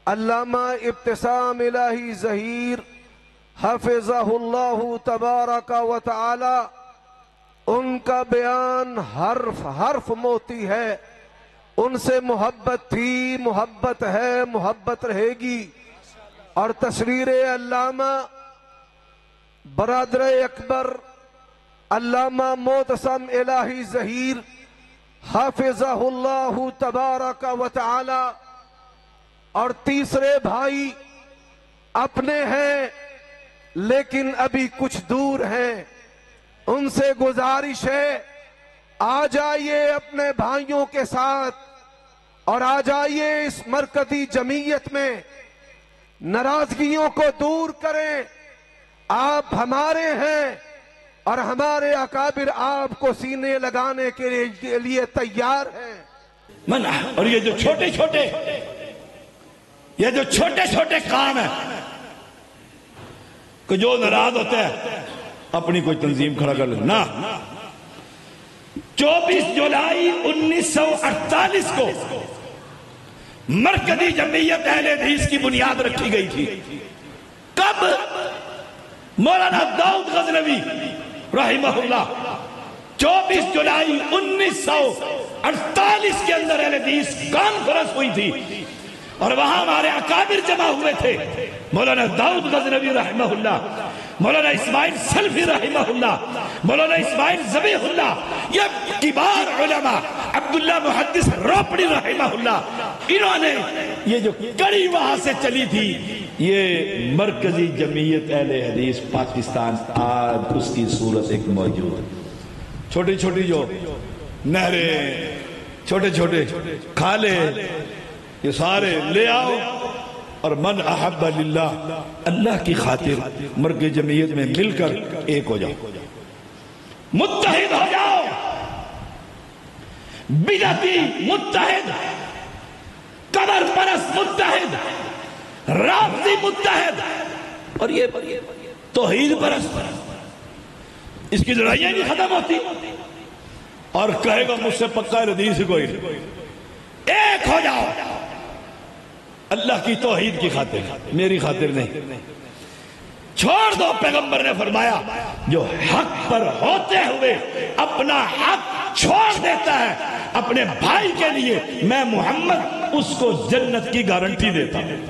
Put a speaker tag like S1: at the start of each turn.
S1: علامہ ابتسام الہی ظہیر حفظہ اللہ تبارک و تعالی، ان کا بیان حرف حرف موتی ہے. ان سے محبت تھی، محبت ہے، محبت رہے گی. اور تشریر علامہ برادر اکبر علامہ معتصم الہی ظہیر حافظہ اللہ تبارک و تعالی، اور تیسرے بھائی اپنے ہیں لیکن ابھی کچھ دور ہیں. ان سے گزارش ہے آ جائیے اپنے بھائیوں کے ساتھ اور آ جائیے اس مرکزی جمعیت میں، ناراضگیوں کو دور کریں. آپ ہمارے ہیں اور ہمارے اکابر آپ کو سینے لگانے کے لیے تیار ہیں.
S2: اور یہ جو چھوٹے چھوٹے کام ہیں کہ جو ناراض ہوتے ہیں اپنی کوئی تنظیم کھڑا کر لیں نا. 24 جولائی 1948 کو مرکزی جمعیت اہل حدیث کی بنیاد رکھی گئی تھی. کب؟ مولانا داؤد غزنوی رحمہ اللہ 24 جولائی 1948 کے اندر اہل حدیث کانفرنس ہوئی تھی اور وہاں ہمارے اکابر جمع ہوئے تھے. مولانا داؤد غزنوی رحمہ اللہ، مولانا اسماعیل سلفی رحمہ اللہ، مولانا اسماعیل ذبیح اللہ، یہ کبار علماء، عبداللہ محدث روپڑی رحمہ اللہ، انہوں نے یہ جو کڑی وہاں سے چلی تھی، یہ مرکزی جمعیت اہل حدیث پاکستان آج اس کی صورت ایک موجود ہے. چھوٹی چھوٹی جو نہریں، چھوٹے چھوٹے کھالے، یہ سارے لے آؤ اور من احب للہ، اللہ کی خاطر مرکز جمعیت میں مل کر ایک ہو جاؤ، متحد ہو جاؤ. بدعتی متحد، قبر پرست متحد، رافضی متحد، اور یہ توحید پرست. اس کی لڑائیاں نہیں ختم ہوتی. اور کہے گا مجھ سے پکا حدیث کوئی ایک ہو جاؤ اللہ کی توحید کی خاطر، میری خاطر نہیں. چھوڑ دو. پیغمبر نے فرمایا جو حق پر ہوتے ہوئے اپنا حق چھوڑ دیتا ہے اپنے بھائی کے لیے، میں محمد اس کو جنت کی گارنٹی دیتا ہوں.